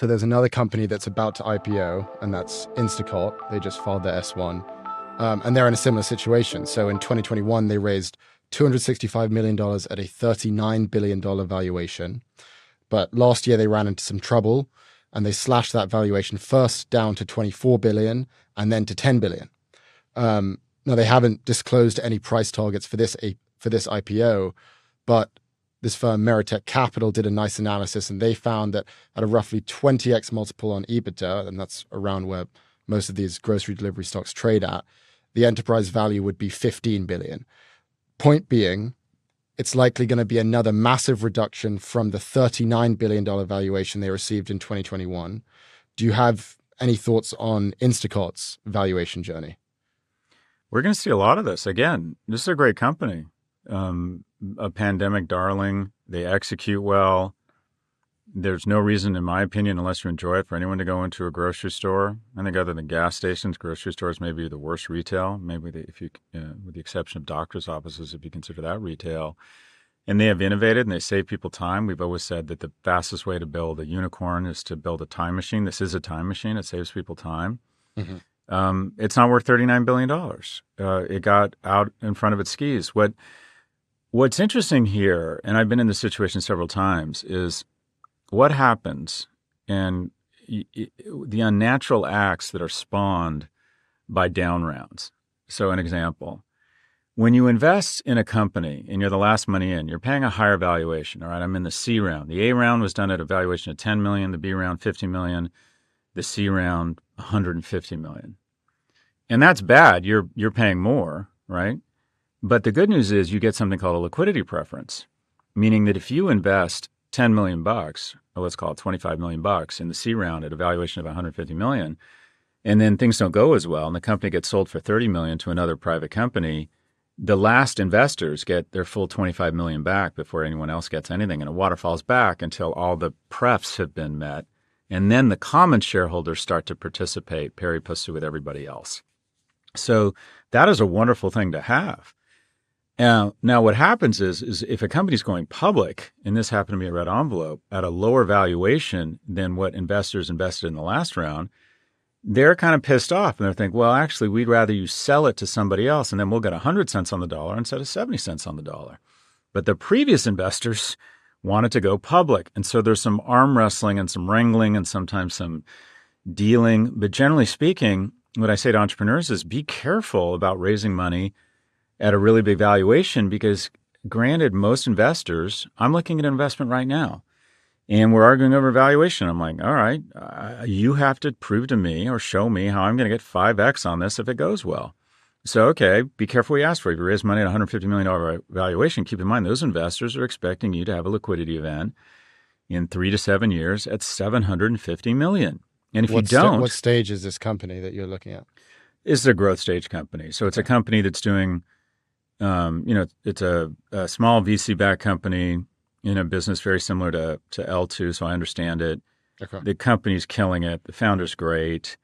So there's another company that's about to IPO, and that's Instacart. They just filed their S1, and they're in a similar situation. So in 2021, they raised $265 million at a $39 billion valuation. But last year, they ran into some trouble, and they slashed that valuation first down to $24 billion and then to $10 billion. Now, they haven't disclosed any price targets for this IPO, but this firm, Meritech Capital, did a nice analysis, and they found that at a roughly 20x multiple on EBITDA, and that's around where most of these grocery delivery stocks trade at, the enterprise value would be $15 billion. Point being, it's likely going to be another massive reduction from the $39 billion valuation they received in 2021. Do you have any thoughts on Instacart's valuation journey? We're going to see a lot of this. Again, this is a great company. A pandemic darling. They execute well. There's no reason, in my opinion, unless you enjoy it, for anyone to go into a grocery store. I think other than gas stations, grocery stores may be the worst retail. Maybe with the exception of doctors' offices, if you consider that retail. And they have innovated and they save people time. We've always said that the fastest way to build a unicorn is to build a time machine. This is a time machine. It saves people time. Mm-hmm. It's not worth $39 billion. It got out in front of its skis. What's interesting here, and I've been in this situation several times, is what happens and the unnatural acts that are spawned by down rounds. So an example, when you invest in a company and you're the last money in, you're paying a higher valuation. All right, I'm in the C round. The A round was done at a valuation of $10 million, the B round $50 million, the C round $150 million. And that's bad. You're paying more, right? But the good news is you get something called a liquidity preference, meaning that if you invest $10 million, or let's call it $25 million in the C round at a valuation of $150 million, and then things don't go as well and the company gets sold for $30 million to another private company, the last investors get their full $25 million back before anyone else gets anything. And it waterfalls back until all the prefs have been met. And then the common shareholders start to participate pari passu with everybody else. So that is a wonderful thing to have. Now what happens is if a company's going public, and this happened to me at Red Envelope, at a lower valuation than what investors invested in the last round, they're kind of pissed off and they're thinking, well, actually, we'd rather you sell it to somebody else and then we'll get 100 cents on the dollar instead of 70 cents on the dollar. But the previous investors wanted to go public. And so there's some arm wrestling and some wrangling and sometimes some dealing. But generally speaking, what I say to entrepreneurs is be careful about raising money at a really big valuation because, granted, most investors, I'm looking at an investment right now, and we're arguing over valuation. I'm like, all right, you have to prove to me or show me how I'm going to get 5x on this if it goes well. So, okay, be careful what you ask for. If you raise money at $150 million valuation, keep in mind those investors are expecting you to have a liquidity event in 3 to 7 years at $750 million. And if you don't... What stage is this company that you're looking at? It's a growth stage company. So it's a company that's doing... it's a small VC-backed company in a business very similar to L2, so I understand it. Okay. The company's killing it. The founder's great.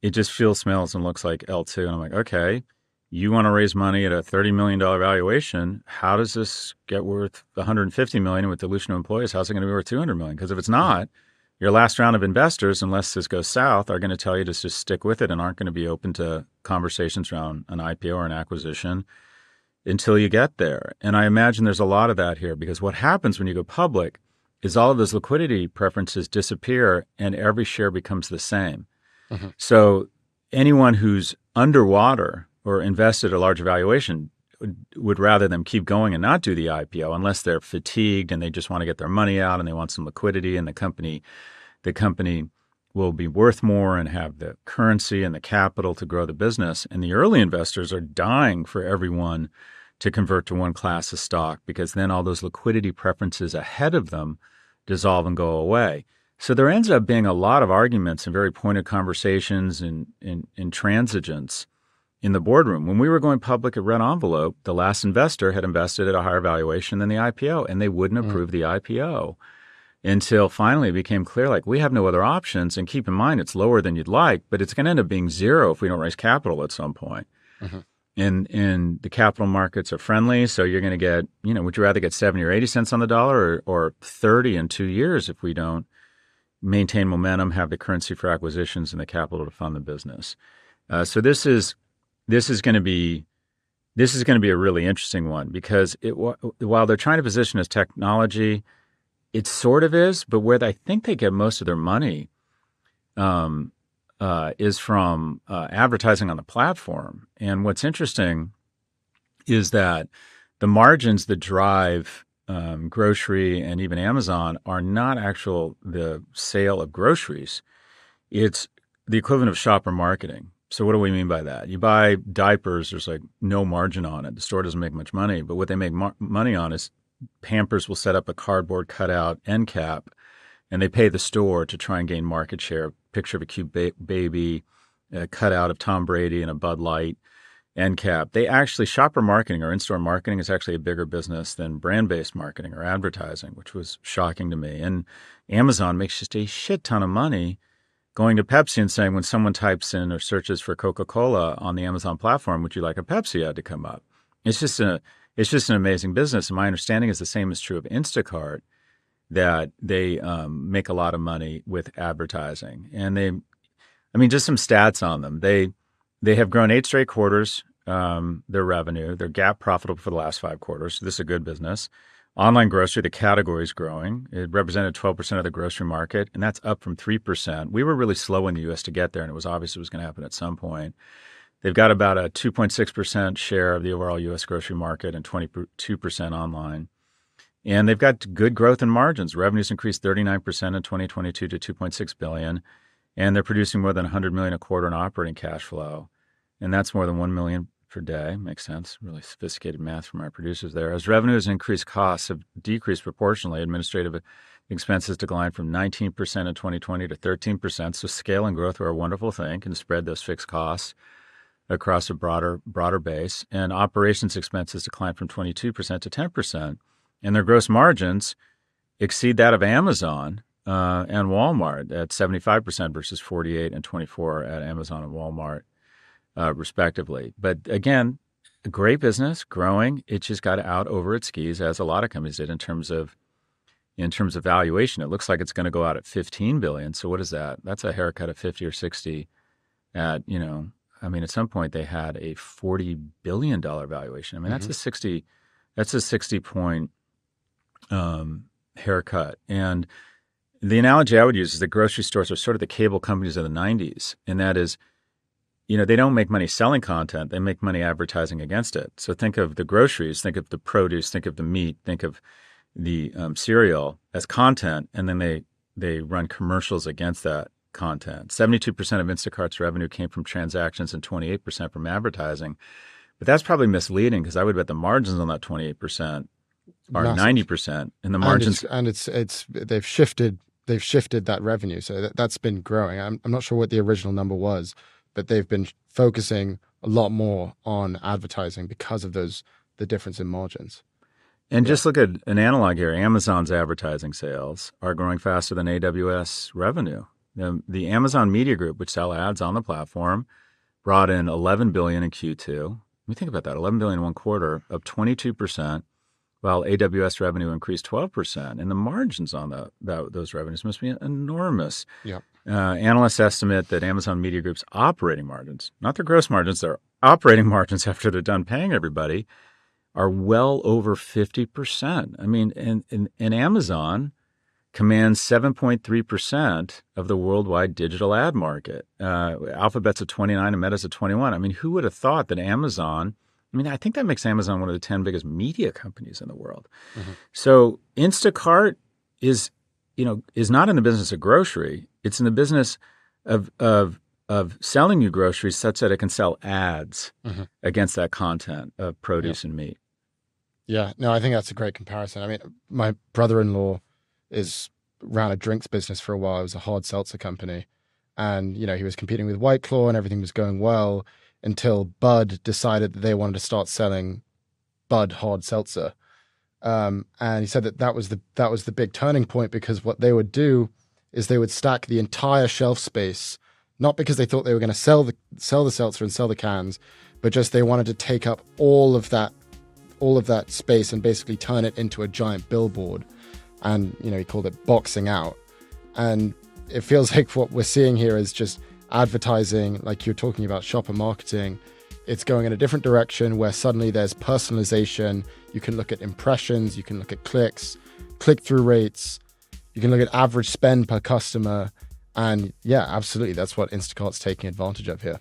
It just feels, smells, and looks like L2. And I'm like, okay, you want to raise money at a $30 million valuation. How does this get worth $150 million with dilution of employees? How's it going to be worth $200 million? Because if it's not, your last round of investors, unless this goes south, are going to tell you to just stick with it and aren't going to be open to conversations around an IPO or an acquisition until you get there. And I imagine there's a lot of that here because what happens when you go public is all of those liquidity preferences disappear and every share becomes the same. Mm-hmm. So anyone who's underwater or invested at a larger valuation would rather them keep going and not do the IPO unless they're fatigued and they just want to get their money out and they want some liquidity and the company will be worth more and have the currency and the capital to grow the business. And the early investors are dying for everyone to convert to one class of stock because then all those liquidity preferences ahead of them dissolve and go away. So there ends up being a lot of arguments and very pointed conversations and intransigence in the boardroom. When we were going public at Red Envelope, the last investor had invested at a higher valuation than the IPO, and they wouldn't approve the IPO. Until finally it became clear, like, we have no other options. And keep in mind, it's lower than you'd like, but it's going to end up being zero if we don't raise capital at some point. Mm-hmm. And the capital markets are friendly. So you're going to get, would you rather get 70 or 80 cents on the dollar or 30 in 2 years if we don't maintain momentum, have the currency for acquisitions, and the capital to fund the business. So this is going to be a really interesting one because while they're trying to position as technology, it sort of is, but where I think they get most of their money is from advertising on the platform. And what's interesting is that the margins that drive grocery and even Amazon are not the sale of groceries. It's the equivalent of shopper marketing. So what do we mean by that? You buy diapers, there's like no margin on it. The store doesn't make much money, but what they make money on is Pampers will set up a cardboard cutout end cap, and they pay the store to try and gain market share. Picture of a cute baby, a cutout of Tom Brady and a Bud Light end cap. They actually, shopper marketing or in-store marketing is actually a bigger business than brand-based marketing or advertising, which was shocking to me. And Amazon makes just a shit ton of money going to Pepsi and saying when someone types in or searches for Coca-Cola on the Amazon platform, would you like a Pepsi ad to come up? It's just an amazing business. And my understanding is the same is true of Instacart, that they make a lot of money with advertising. And just some stats on them. They have grown 8 straight quarters, their revenue. They're GAAP profitable for the last 5 quarters. So this is a good business. Online grocery, the category is growing. It represented 12% of the grocery market, and that's up from 3%. We were really slow in the U.S. to get there, and it was obvious it was going to happen at some point. They've got about a 2.6% share of the overall U.S. grocery market and 22% online. And they've got good growth in margins. Revenues increased 39% in 2022 to $2.6 billion, and they're producing more than $100 million a quarter in operating cash flow. And that's more than $1 million per day. Makes sense. Really sophisticated math from our producers there. As revenues increased, costs have decreased proportionally. Administrative expenses declined from 19% in 2020 to 13%. So scale and growth are a wonderful thing, can spread those fixed costs across a broader base. And operations expenses declined from 22% to 10%. And their gross margins exceed that of Amazon and Walmart at 75% versus 48 and 24 at Amazon and Walmart, respectively. But again, a great business, growing. It just got out over its skis, as a lot of companies did in terms of valuation. It looks like it's going to go out at $15 billion. So what is that? That's a haircut of 50 or 60 at, at some point they had a $40 billion valuation. That's a 60 point haircut. And the analogy I would use is that grocery stores are sort of the cable companies of the 90s. And that is, they don't make money selling content. They make money advertising against it. So think of the groceries, think of the produce, think of the meat, think of the cereal as content. And then they run commercials against that content. 72% of Instacart's revenue came from transactions and 28% from advertising. But that's probably misleading because I would bet the margins on that 28% are massive. 90%, and the margins they've shifted that revenue, so that's been growing. I'm not sure what the original number was, but they've been focusing a lot more on advertising because of the difference in margins. And just look at an analog here. Amazon's advertising sales are growing faster than AWS revenue. The Amazon Media Group, which sell ads on the platform, brought in $11 billion in Q2. Let me think about that. $11 billion in one quarter, up 22%. While AWS revenue increased 12%, and the margins on those revenues must be enormous. Yeah. Analysts estimate that Amazon Media Group's operating margins, not their gross margins, their operating margins after they're done paying everybody, are well over 50%. And Amazon commands 7.3% of the worldwide digital ad market. Alphabet's at 29 and Meta's at 21. Who would have thought that Amazon... I think that makes Amazon one of the 10 biggest media companies in the world. Mm-hmm. So Instacart is not in the business of grocery. It's in the business of selling you groceries such that it can sell ads against that content of produce and meat. Yeah, no, I think that's a great comparison. My brother-in-law ran a drinks business for a while. It was a hard seltzer company. And, he was competing with White Claw and everything was going well, until Bud decided that they wanted to start selling Bud hard seltzer. And he said that was the big turning point, because what they would do is they would stack the entire shelf space, not because they thought they were going to sell the seltzer and sell the cans, but just they wanted to take up all of that space and basically turn it into a giant billboard. And, he called it boxing out. And it feels like what we're seeing here is just advertising, like you're talking about shopper marketing. It's going in a different direction where suddenly there's personalization. You can look at impressions, you can look at clicks, click-through rates, you can look at average spend per customer. And yeah, absolutely, that's what Instacart's taking advantage of here.